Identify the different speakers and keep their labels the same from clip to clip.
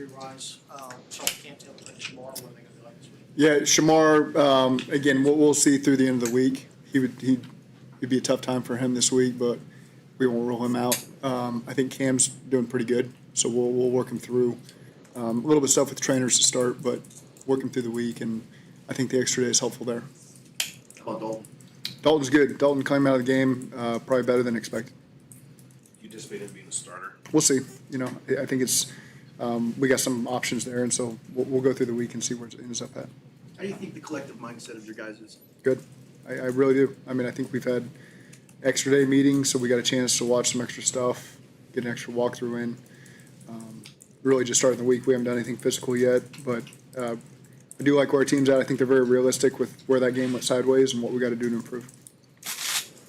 Speaker 1: injury-wise? So can't tell if Shamar, what are they going to do like this week?
Speaker 2: Yeah, Shamar, again, we'll see through the end of the week. It'd be a tough time for him this week, but we won't rule him out. I think Cam's doing pretty good, so we'll work him through. A little bit of stuff with trainers to start, but work him through the week, and I think the extra day is helpful there.
Speaker 3: How about Dalton?
Speaker 2: Dalton's good. Dalton came out of the game probably better than expected.
Speaker 3: You anticipate him being a starter?
Speaker 2: We'll see. I think it's we got some options there, and so we'll go through the week and see where it ends up at.
Speaker 4: How do you think the collective mindset of your guys is?
Speaker 2: Good. I really do. I mean, I think we've had extra day meetings, so we got a chance to watch some extra stuff, get an extra walkthrough in. Really just starting the week. We haven't done anything physical yet, but I do like where our team's at. I think they're very realistic with where that game went sideways and what we got to do to improve.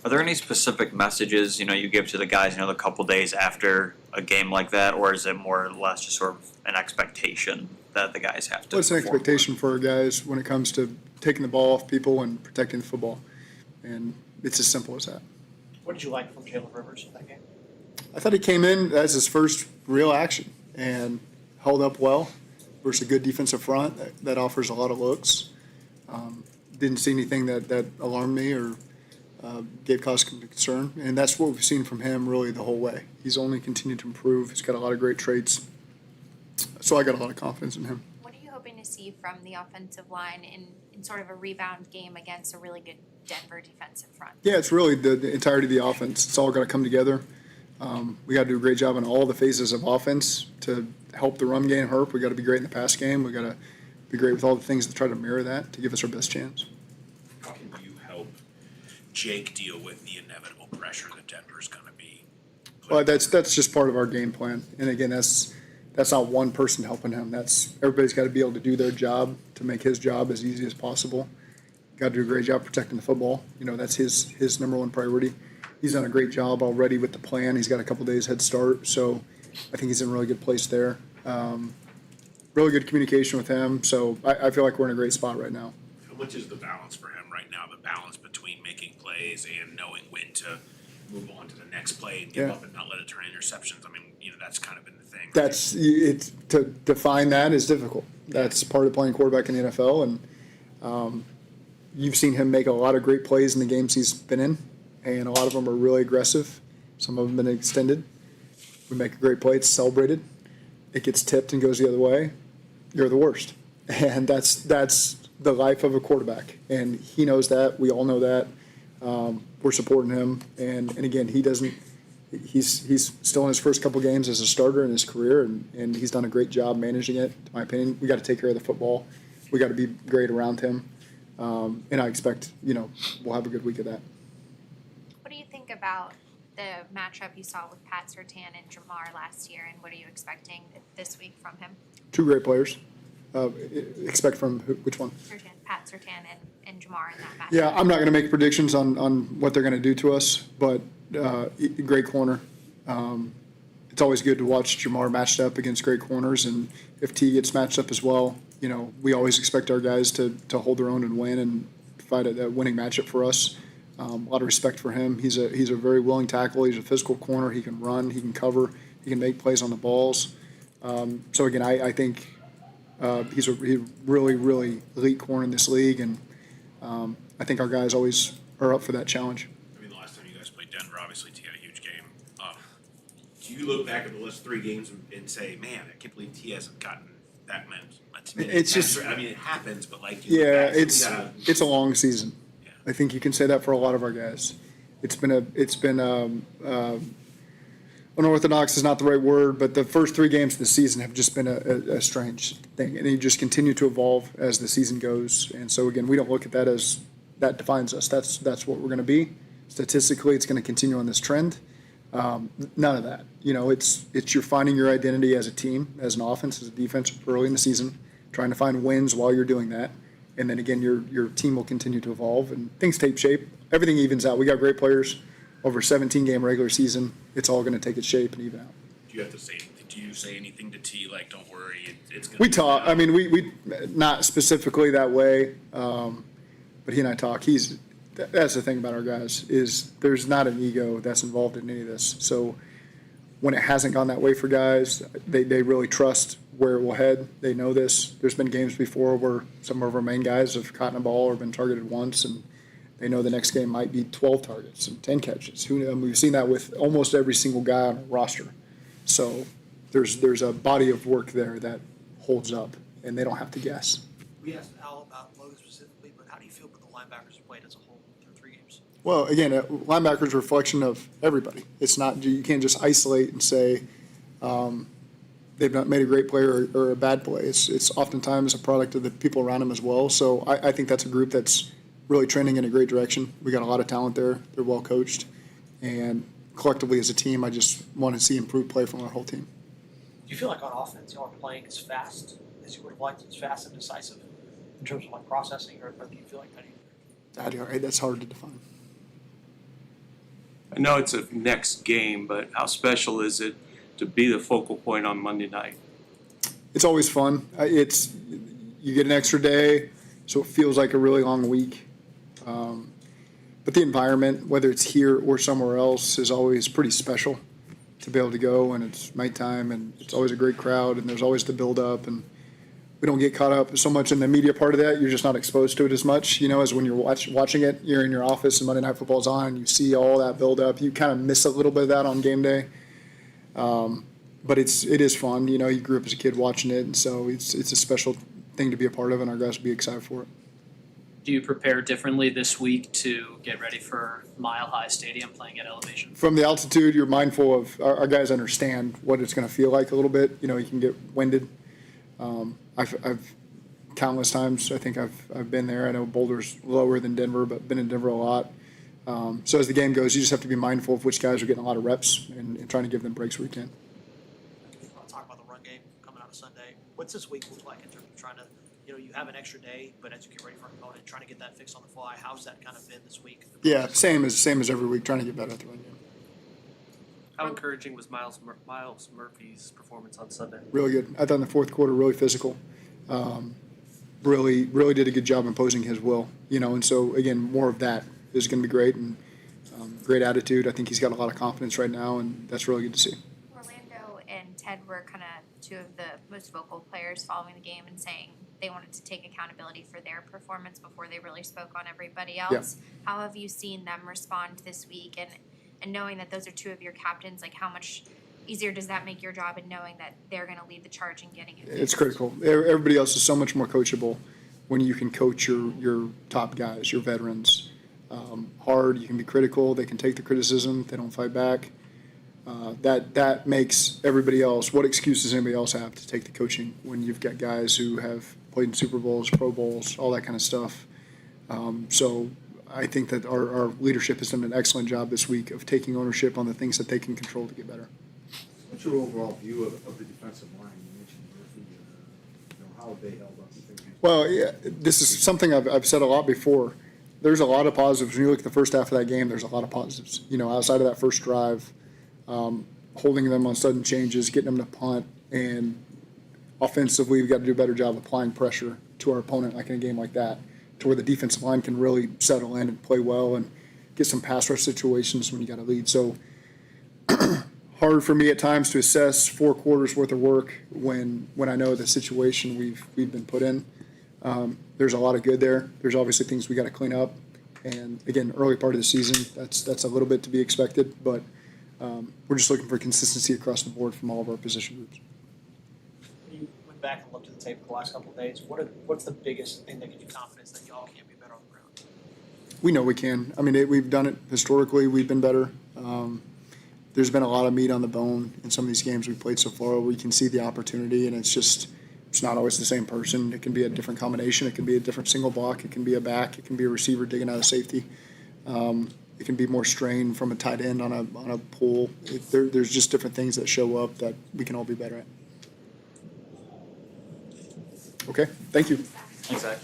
Speaker 5: Are there any specific messages, you give to the guys, the couple days after a game like that, or is it more or less just sort of an expectation that the guys have to?
Speaker 2: Well, it's an
Speaker 5: perform
Speaker 2: expectation for our guys when it comes to taking the ball off people and protecting the football, and it's as simple as that.
Speaker 1: What did you like from Jalen Rivers in that game?
Speaker 2: I thought he came in as his first real action and held up well versus a good defensive front that offers a lot of looks. Didn't see anything that alarmed me or gave cause for concern, and that's what we've seen from him really the whole way. He's only continued to improve. He's got a lot of great traits, so I got a lot of confidence in him.
Speaker 6: What are you hoping to see from the offensive line in sort of a rebound game against a really good Denver defensive front?
Speaker 2: Yeah, it's really the entirety of the offense. It's all got to come together. We got to do a great job on all the phases of offense to help the run game hurt. We got to be great in the pass game. We got to be great with all the things to try to mirror that to give us our best chance.
Speaker 3: How can you help Jake deal with the inevitable pressure that Denver's going to be?
Speaker 2: Well, that's just part of our game plan. And again, that's not one person helping him. That's everybody's got to be able to do their job to make his job as easy as possible. Got to do a great job protecting the football. That's his number one priority. He's done a great job already with the plan. He's got a couple days head start, so I think he's in a really good place there. Really good communication with him, so I feel like we're in a great spot right now.
Speaker 3: How much is the balance for him right now? The balance between making plays and knowing when to move on to the next play and give up and not let it turn interceptions. I mean, that's kind of been the thing.
Speaker 2: That's it's to define that is difficult. That's part of playing quarterback in the NFL, and you've seen him make a lot of great plays in the games he's been in, and a lot of them are really aggressive. Some of them have been extended. We make a great play, it's celebrated. It gets tipped and goes the other way. You're the worst, and that's the life of a quarterback, and he knows that. We all know that. We're supporting him, and again, he's still in his first couple games as a starter in his career, and he's done a great job managing it, in my opinion. We got to take care of the football. We got to be great around him, and I expect, we'll have a good week of that.
Speaker 6: What do you think about the matchup you saw with Pat Surtain and Jamar last year, and what are you expecting this week from him?
Speaker 2: Two great players. Expect from which one?
Speaker 6: Pat Surtain and Jamar in that matchup.
Speaker 2: Yeah, I'm not going to make predictions on what they're going to do to us, but great corner. It's always good to watch Jamar matched up against great corners, and if T gets matched up as well, we always expect our guys to hold their own and win and fight a winning matchup for us. A lot of respect for him. He's a very willing tackle. He's a physical corner. He can run. He can cover. He can make plays on the balls. So again, I think he's a really, really elite corner in this league, and I think our guys always are up for that challenge.
Speaker 3: I mean, the last time you guys played Denver, obviously T had a huge game. Do you look back at the last three games and say, "Man, I can't believe T hasn't gotten that much"?
Speaker 2: It's just,
Speaker 3: I mean, it happens, but
Speaker 2: yeah, it's a long season. Yeah. I think you can say that for a lot of our guys. It's been unorthodox is not the right word, but the first three games of the season have just been a strange thing, and you just continue to evolve as the season goes. And so again, we don't look at that as that defines us. That's what we're going to be. Statistically, it's going to continue on this trend. None of that. It's you're finding your identity as a team, as an offense, as a defense early in the season, trying to find wins while you're doing that. And then again, your team will continue to evolve and things take shape. Everything evens out. We got great players over a 17-game regular season. It's all going to take its shape and even out.
Speaker 3: Do you have to say anything? Do you say anything to T like, "Don't worry, it's going"?
Speaker 2: We talk. I mean, we not specifically that way, but he and I talk. That's the thing about our guys is there's not an ego that's involved in any of this. So when it hasn't gone that way for guys, they really trust where it will head. They know this. There's been games before where some of our main guys have caught a ball or been targeted once, and they know the next game might be 12 targets and 10 catches. We've seen that with almost every single guy on our roster. So there's a body of work there that holds up, and they don't have to guess.
Speaker 1: We asked Al about Logan specifically, but how do you feel about the linebackers who played as a whole through 3 games?
Speaker 2: Well, again, linebacker's a reflection of everybody. It's not, you can't just isolate and say they've not made a great play or a bad play. It's oftentimes a product of the people around them as well. So I think that's a group that's really trending in a great direction. We got a lot of talent there. They're well coached. And collectively as a team, I just want to see improved play from our whole team.
Speaker 1: Do you feel like on offense y'all are playing as fast as you would have liked, as fast and decisive in terms of like processing, or do you feel like
Speaker 2: That's hard to define.
Speaker 7: I know it's a next game, but how special is it to be the focal point on Monday night?
Speaker 2: It's always fun. You get an extra day, so it feels like a really long week. But the environment, whether it's here or somewhere else, is always pretty special to be able to go, and it's nighttime, and it's always a great crowd, and there's always the build-up, and we don't get caught up so much in the media part of that. You're just not exposed to it as much, as when you're watching it. You're in your office and Monday Night Football's on, and you see all that build-up. You kind of miss a little bit of that on game day. But it is fun. You grew up as a kid watching it, and so it's a special thing to be a part of, and our guys will be excited for it.
Speaker 8: Do you prepare differently this week to get ready for Mile High Stadium playing at elevation?
Speaker 2: From the altitude, you're mindful of our guys understand what it's going to feel like a little bit. You can get winded. I've countless times. I think I've been there. I know Boulder's lower than Denver, but been in Denver a lot. So as the game goes, you just have to be mindful of which guys are getting a lot of reps and trying to give them breaks where you can.
Speaker 1: I'll talk about the run game coming out of Sunday. What's this week look like in terms of trying to, you have an extra day, but as you get ready for an opponent, trying to get that fixed on the fly? How's that kind of been this week?
Speaker 2: Yeah, same as every week, trying to get better at the run game.
Speaker 9: How encouraging was Miles Murphy's performance on Sunday?
Speaker 2: Really good. I thought in the fourth quarter, really physical. Really did a good job imposing his will. And so again, more of that is going to be great, and great attitude. I think he's got a lot of confidence right now, and that's really good to see.
Speaker 6: Orlando and Ted were kind of two of the most vocal players following the game and saying they wanted to take accountability for their performance before they really spoke on everybody else. Yeah. How have you seen them respond this week, and knowing that those are two of your captains, like how much easier does that make your job in knowing that they're going to lead the charge in getting it?
Speaker 2: It's critical. Everybody else is so much more coachable when you can coach your top guys, your veterans. Hard, you can be critical, they can take the criticism, they don't fight back. That makes everybody else, what excuse does anybody else have to take the coaching when you've got guys who have played in Super Bowls, Pro Bowls, all that kind of stuff. So I think that our leadership has done an excellent job this week of taking ownership on the things that they can control to get better.
Speaker 10: What's your overall view of the defensive line? You mentioned Murphy, how have they held up?
Speaker 2: Well, yeah, this is something I've said a lot before. There's a lot of positives. When you look at the first half of that game, there's a lot of positives. Outside of that first drive, holding them on sudden changes, getting them to punt, and offensively, we've got to do a better job applying pressure to our opponent, like in a game like that, to where the defensive line can really settle in and play well and get some pass rush situations when you got a lead. So hard for me at times to assess 4 quarters worth of work when I know the situation we've been put in. There's a lot of good there. There's obviously things we got to clean up, and again, early part of the season, that's a little bit to be expected, but we're just looking for consistency across the board from all of our position groups.
Speaker 1: You went back and looked at the tape the last couple of days. What's the biggest thing that gives you confidence that y'all can be better on the ground?
Speaker 2: We know we can. I mean, we've done it historically. We've been better. There's been a lot of meat on the bone in some of these games we've played so far where we can see the opportunity, and it's not always the same person. It can be a different combination. It can be a different single block. It can be a back. It can be a receiver digging out of safety. It can be more strain from a tight end on a pull. There's just different things that show up that we can all be better at. Okay, thank you.
Speaker 5: Thanks, Zach.